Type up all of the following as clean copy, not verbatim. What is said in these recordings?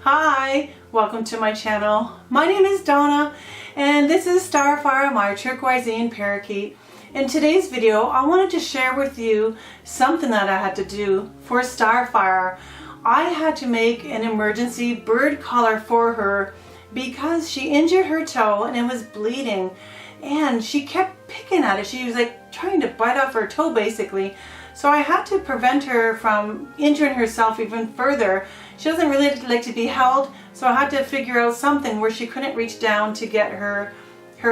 Hi, welcome to my channel. My name is Donna and this is Starfire, my turquoisine parakeet. In today's video, I wanted to share with you something that I had to do for Starfire. I had to make an emergency bird collar for her because she injured her toe and it was bleeding and she kept picking at it. She was like trying to bite off her toe basically. So I had to prevent her from injuring herself even further. She doesn't really like to be held, so I had to figure out something where she couldn't reach down to get her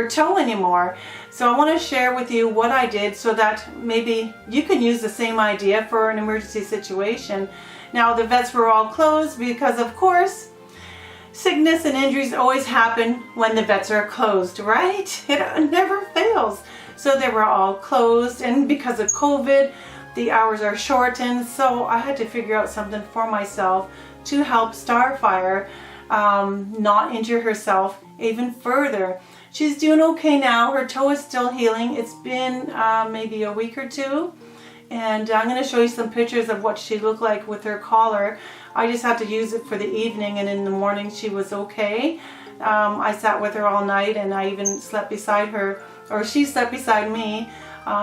toe anymore. So I want to share with you what I did so that maybe you can use the same idea for an emergency situation. Now the vets were all closed because of course sickness and injuries always happen when the vets are closed, right? It never fails. So they were all closed, and because of COVID the hours are shortened, so I had to figure out something for myself to help Starfire not injure herself even further. She's doing okay now. Her toe is still healing. It's been maybe a week or two, and I'm going to show you some pictures of what she looked like with her collar. I just had to use it for the evening, and in the morning she was okay. I sat with her all night, and I even slept beside her, or she slept beside me,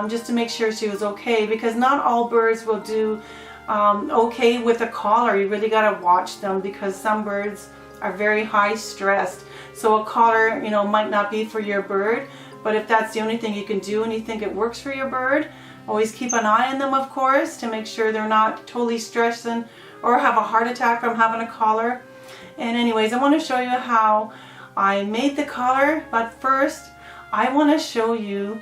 just to make sure she was okay, because not all birds will do okay with a collar. You really got to watch them because some birds are very high stressed. So a collar, you know, might not be for your bird, but if that's the only thing you can do and you think it works for your bird, always keep an eye on them, of course, to make sure they're not totally stressed or have a heart attack from having a collar. And anyways, I want to show you how I made the collar, but first I want to show you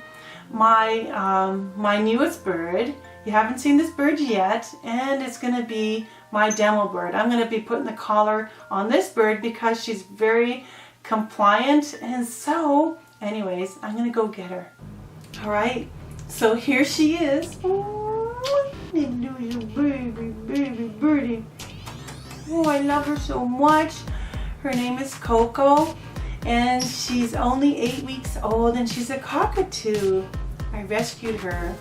my newest bird. You haven't seen this bird yet, and it's going to be my demo bird. I'm going to be putting the collar on this bird because she's very compliant, and so anyways, I'm going to go get her. Alright, so here she is. Oh, baby birdie. Oh, I love her so much. Her name is Coco, and she's only 8 weeks old, and she's a cockatoo. I rescued her.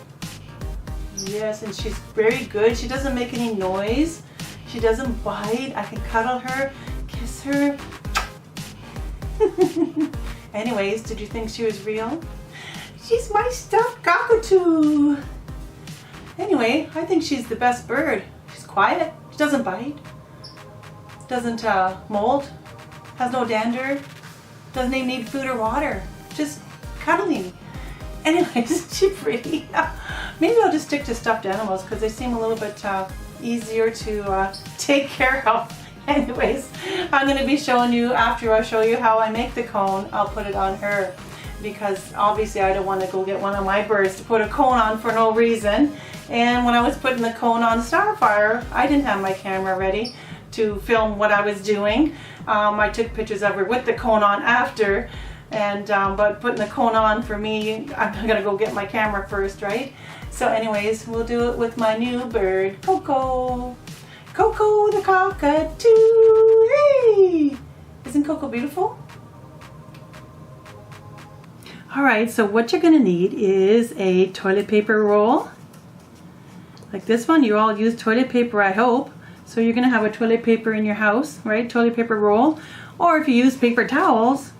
Yes, and she's very good. She doesn't make any noise. She doesn't bite. I can cuddle her, kiss her. Anyways, did you think she was real? She's my stuffed cockatoo. Anyway, I think she's the best bird. She's quiet. She doesn't bite. Doesn't mold. Has no dander. Doesn't even need food or water. Just cuddling. Anyways, isn't she pretty? Maybe I'll just stick to stuffed animals because they seem a little bit easier to take care of. Anyways, I'm going to be showing you, after I show you how I make the cone, I'll put it on her, because obviously I don't want to go get one of my birds to put a cone on for no reason. And when I was putting the cone on Starfire, I didn't have my camera ready to film what I was doing. I took pictures of her with the cone on after, and but putting the cone on for me, I'm gonna go get my camera first, right? So anyways, we'll do it with my new bird, Coco. Coco the cockatoo. Hey! Isn't Coco beautiful? Alright, so what you're gonna need is a toilet paper roll. Like this one. You all use toilet paper, I hope. So you're gonna have a toilet paper in your house, right? Toilet paper roll. Or if you use paper towels,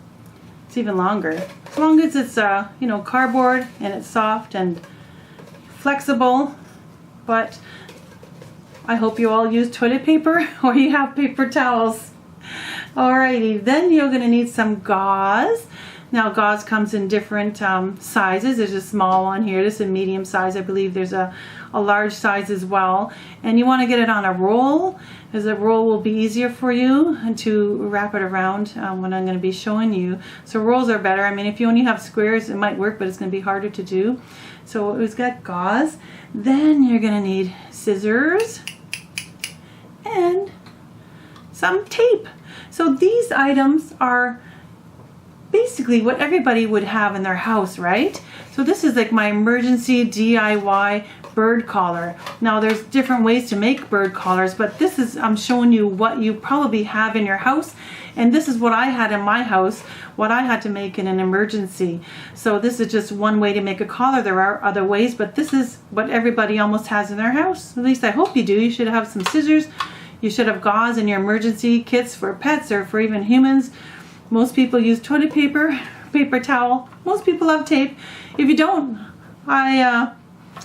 it's even longer. As long as it's you know, cardboard and it's soft and flexible. But I hope you all use toilet paper or you have paper towels. Alrighty, then you're going to need some gauze. Now gauze comes in different sizes. There's a small one here. This is a medium size. I believe there's a large size as well. And you want to get it on a roll, as a roll will be easier for you and to wrap it around when I'm going to be showing you. So rolls are better. I mean, if you only have squares, it might work, but it's going to be harder to do. So it's got gauze. Then you're going to need scissors and some tape. So these items are basically what everybody would have in their house, right? So this is like my emergency DIY bird collar. Now there's different ways to make bird collars, but this is, I'm showing you what you probably have in your house, and this is what I had in my house, what I had to make in an emergency. So this is just one way to make a collar. There are other ways, but this is what everybody almost has in their house. At least I hope you do. You should have some scissors. You should have gauze in your emergency kits for pets or for even humans. Most people use toilet paper, paper towel. Most people have tape. If you don't, I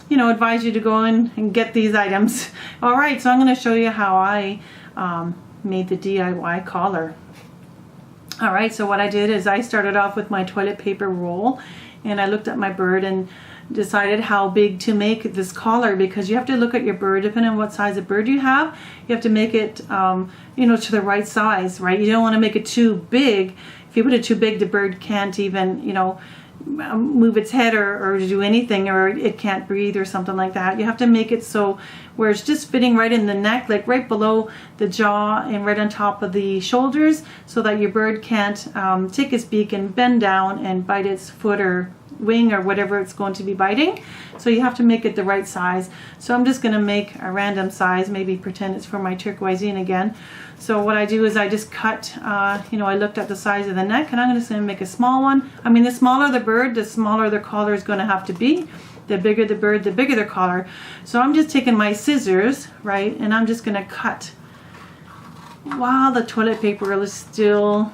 advise you to go in and get these items. All right, so I'm going to show you how I made the DIY collar. All right, so what I did is I started off with my toilet paper roll, and I looked at my bird and decided how big to make this collar, because you have to look at your bird. Depending on what size of bird you have, you have to make it to the right size, right? You don't want to make it too big. If you put it too big, the bird can't even move its head or do anything, or it can't breathe or something like that. You have to make it so where it's just fitting right in the neck, like right below the jaw and right on top of the shoulders, so that your bird can't take its beak and bend down and bite its foot or wing or whatever it's going to be biting. So you have to make it the right size. So I'm just going to make a random size, maybe pretend it's for my turquoisine again. So what I do is I just cut, I looked at the size of the neck, and I'm just going to make a small one. I mean, the smaller the bird, the smaller the collar is going to have to be. The bigger the bird, the bigger the collar. So I'm just taking my scissors, right, and I'm just going to cut while the toilet paper is still,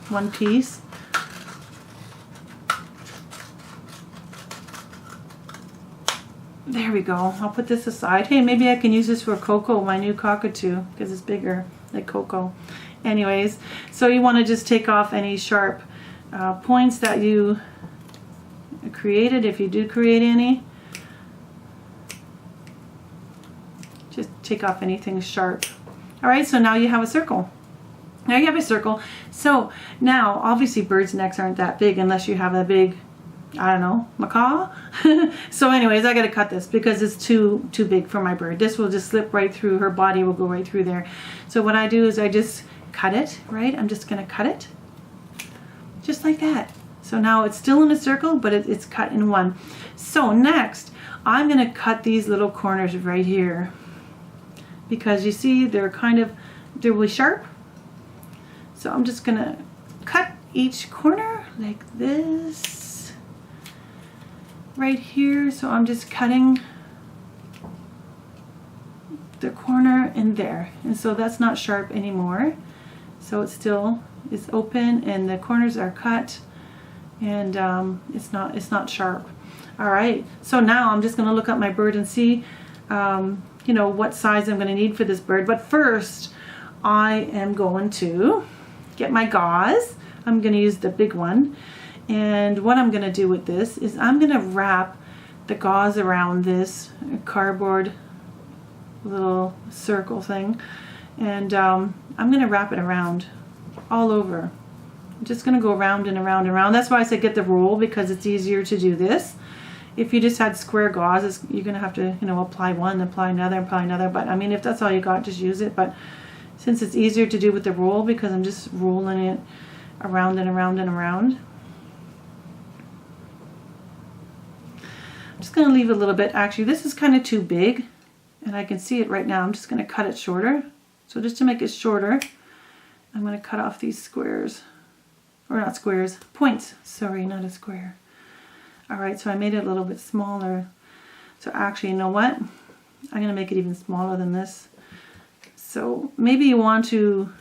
one piece. There we go. I'll put this aside. Hey, maybe I can use this for Coco, my new cockatoo, because it's bigger, like Coco. Anyways, so you want to just take off any sharp points that you created, if you do create any. Just take off anything sharp. All right, so now you have a circle. Now you have a circle. So now, obviously, birds' necks aren't that big unless you have a big, I don't know, macaw. So anyways, I got to cut this because it's too big for my bird. This will just slip right through. Her body will go right through there. So what I do is I just cut it, right? I'm just going to cut it just like that. So now it's still in a circle, but it's cut in one. So next, I'm going to cut these little corners right here, because you see they're really sharp. So I'm just going to cut each corner like this right here. So I'm just cutting the corner in there, and so that's not sharp anymore. So it still is open, and the corners are cut, and it's not sharp. All right, so now I'm just going to look at my bird and see what size I'm going to need for this bird. But first, I am going to get my gauze. I'm going to use the big one, and what I'm going to do with this is I'm going to wrap the gauze around this cardboard little circle thing, and I'm going to wrap it around all over. I'm just going to go around and around and around. That's why I said get the roll, because it's easier to do this. If you just had square gauze, you're going to have to apply one, apply another, but I mean, if that's all you got, just use it. But since it's easier to do with the roll, because I'm just rolling it around and around and around, I'm just going to leave a little bit. Actually, this is kind of too big, and I can see it right now. I'm just going to cut it shorter. So just to make it shorter, I'm going to cut off these squares, or not squares, points. Sorry, not a square. All right, so I made it a little bit smaller. So actually, you know what? I'm going to make it even smaller than this. So maybe you want to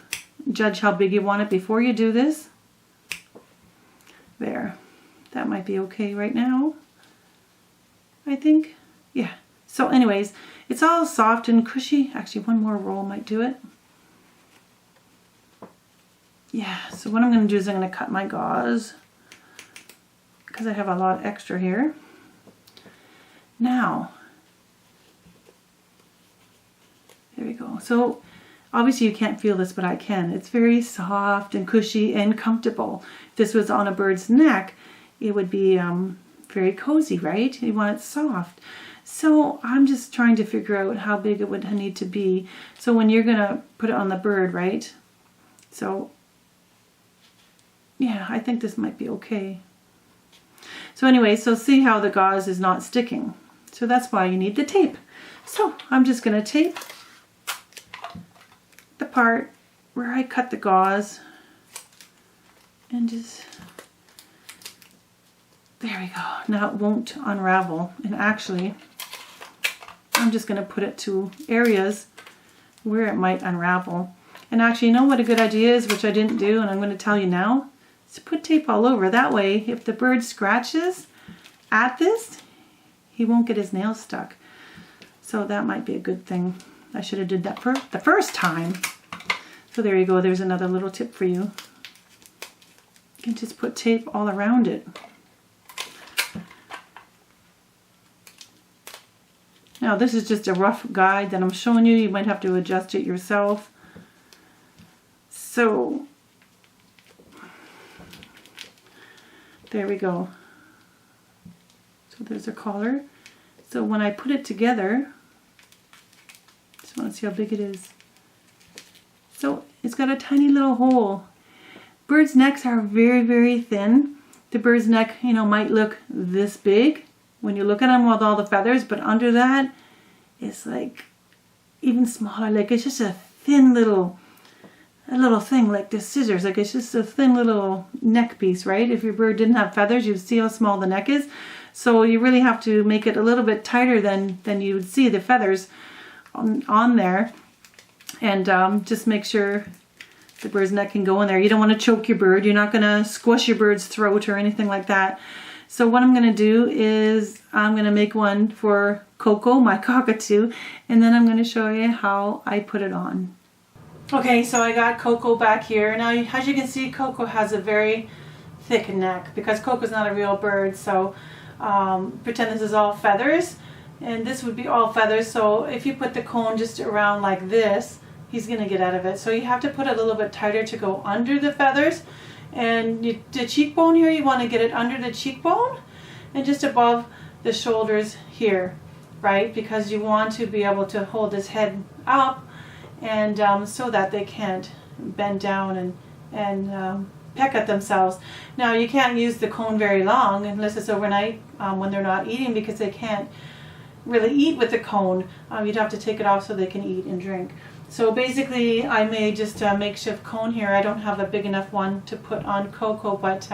judge how big you want it before you do this. There. That might be okay right now, I think. Yeah. So anyways, it's all soft and cushy. Actually, one more roll might do it. Yeah, so what I'm going to do is I'm going to cut my gauze, because I have a lot extra here. Now, there we go. So obviously you can't feel this, but I can. It's very soft and cushy and comfortable. If this was on a bird's neck, it would be very cozy, right? You want it soft. So I'm just trying to figure out how big it would need to be. So when you're going to put it on the bird, right? So yeah, I think this might be okay. So anyway, so see how the gauze is not sticking. So that's why you need the tape. So I'm just going to tape the part where I cut the gauze, and just, there we go. Now it won't unravel, and actually I'm just going to put it to areas where it might unravel. And actually, you know what a good idea is, which I didn't do, and I'm going to tell you now, is to put tape all over. That way, if the bird scratches at this, he won't get his nails stuck. So that might be a good thing. I should have did that for the first time. So there you go. There's another little tip for you. You can just put tape all around it. Now this is just a rough guide that I'm showing you. You might have to adjust it yourself. So there we go. So there's a collar. So when I put it together, just want to see how big it is. So it's got a tiny little hole. Birds' necks are very, very thin. The bird's neck, you know, might look this big when you look at them with all the feathers, but under that, it's like even smaller. Like it's just a thin little thing, like the scissors. Like it's just a thin little neck piece, right? If your bird didn't have feathers, you'd see how small the neck is. So you really have to make it a little bit tighter than you would see the feathers on there. And just make sure the bird's neck can go in there. You don't want to choke your bird. You're not going to squish your bird's throat or anything like that. So what I'm going to do is I'm going to make one for Coco, my cockatoo, and then I'm going to show you how I put it on. Okay, so I got Coco back here. Now, as you can see, Coco has a very thick neck because Coco's not a real bird. So pretend this is all feathers, and this would be all feathers. So if you put the cone just around like this, he's going to get out of it. So you have to put it a little bit tighter to go under the feathers. And the cheekbone here, you want to get it under the cheekbone and just above the shoulders here, right? Because you want to be able to hold his head up, and so that they can't bend down and peck at themselves. Now you can't use the cone very long unless it's overnight when they're not eating, because they can't really eat with the cone. You'd have to take it off so they can eat and drink. So basically I made just a makeshift cone here. I don't have a big enough one to put on Coco, but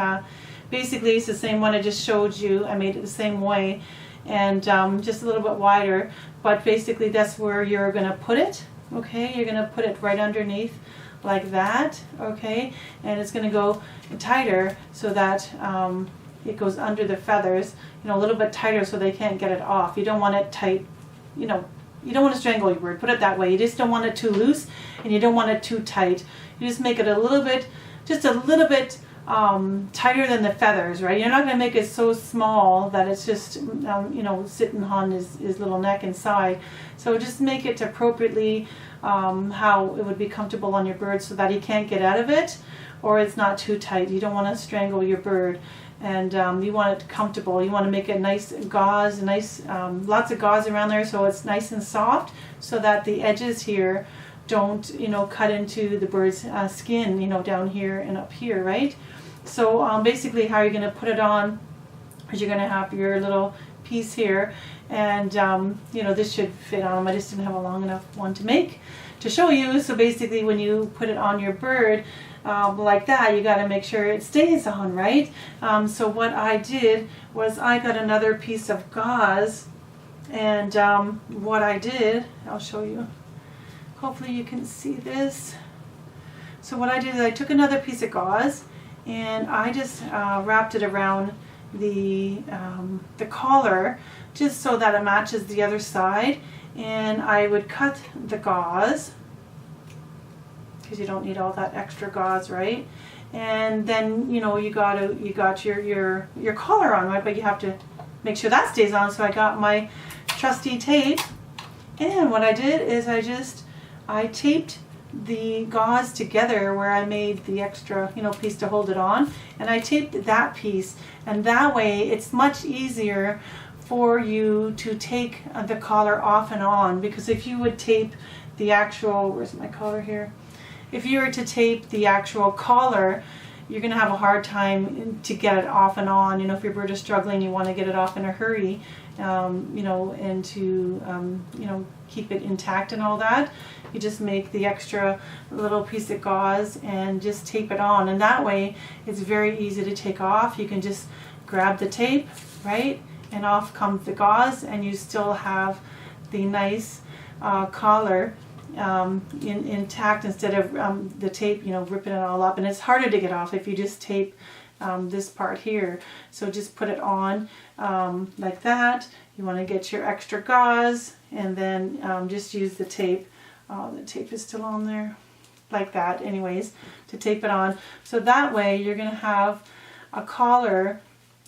basically it's the same one I just showed you. I made it the same way, and just a little bit wider, but basically that's where you're going to put it. Okay, you're going to put it right underneath like that, okay, and it's going to go tighter so that it goes under the feathers, you know, a little bit tighter so they can't get it off. You don't want it tight, you know. You don't want to strangle your bird, put it that way. You just don't want it too loose, and you don't want it too tight. You just make it a little bit, just a little bit tighter than the feathers, right? You're not going to make it so small that it's just, you know, sitting on his little neck inside. So just make it appropriately how it would be comfortable on your bird so that he can't get out of it, or it's not too tight. You don't want to strangle your bird. And you want it comfortable. You want to make it nice gauze, lots of gauze around there so it's nice and soft, so that the edges here don't, you know, cut into the bird's skin, you know, down here and up here, right? So basically how you're going to put it on is you're going to have your little piece here, and you know, this should fit on them. I just didn't have a long enough one to show you. So basically when you put it on your bird, like that, you got to make sure it stays on, right? So what I did was I got another piece of gauze, and what I did, I'll show you. Hopefully you can see this. So what I did is I took another piece of gauze, and I just wrapped it around the collar, just so that it matches the other side. And I would cut the gauze, because you don't need all that extra gauze, right? And then, you know, you got your collar on, right? But you have to make sure that stays on. So I got my trusty tape, and what I did is I taped the gauze together where I made the extra, you know, piece to hold it on, and I taped that piece, and that way it's much easier for you to take the collar off and on. Because if you would tape the actual, where's my collar here? If you were to tape the actual collar, you're going to have a hard time to get it off and on. You know, if your bird is struggling, you want to get it off in a hurry, you know, and to, you know, keep it intact and all that. You just make the extra little piece of gauze and just tape it on. And that way, it's very easy to take off. You can just grab the tape, right? And off comes the gauze, and you still have the nice collar intact instead of the tape, you know, ripping it all up. And it's harder to get off if you just tape this part here. So just put it on like that. You want to get your extra gauze, and then just use the tape. The tape is still on there, like that anyways, to tape it on. So that way you're going to have a collar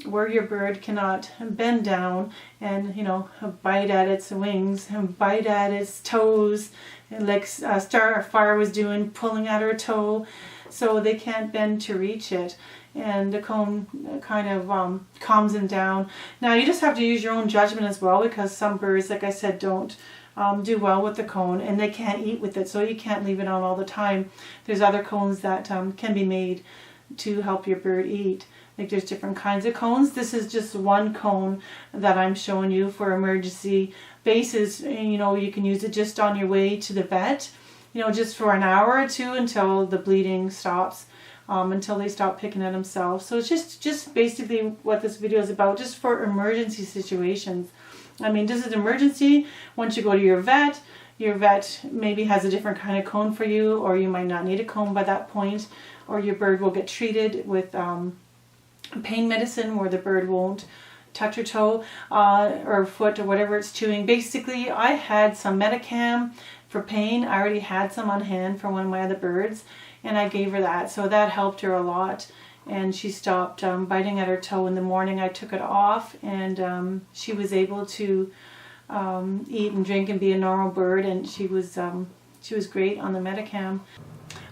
where your bird cannot bend down and, you know, bite at its wings and bite at its toes, like Starfire was doing, pulling at her toe, so they can't bend to reach it. And the cone kind of calms them down. Now you just have to use your own judgment as well, because some birds, like I said, don't do well with the cone, and they can't eat with it, so you can't leave it on all the time. There's other cones that can be made to help your bird eat. Like there's different kinds of cones. This is just one cone that I'm showing you for emergency basis. And, you know, you can use it just on your way to the vet, you know, just for an hour or two until the bleeding stops, until they stop picking at themselves. So it's just basically what this video is about, just for emergency situations. I mean, this is emergency. Once you go to your vet maybe has a different kind of cone for you, or you might not need a cone by that point, or your bird will get treated with pain medicine where the bird won't touch your toe or foot or whatever it's chewing. Basically, I had some Medicam for pain. I already had some on hand for one of my other birds, and I gave her that. So that helped her a lot, and she stopped biting at her toe in the morning. I took it off, and she was able to eat and drink and be a normal bird, and she was great on the Medicam.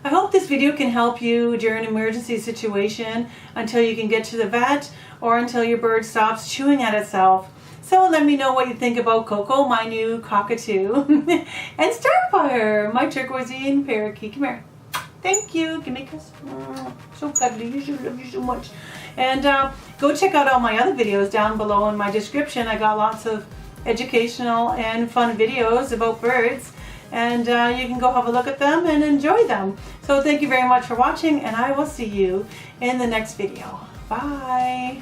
I hope this video can help you during an emergency situation until you can get to the vet, or until your bird stops chewing at itself. So let me know what you think about Coco, my new cockatoo, and Starfire, my turquoisine parakeet. Come here. Thank you. Give me a kiss. So cuddly. Love you so much. And go check out all my other videos down below in my description. I got lots of educational and fun videos about birds, and you can go have a look at them and enjoy them. So thank you very much for watching, and I will see you in the next video. Bye.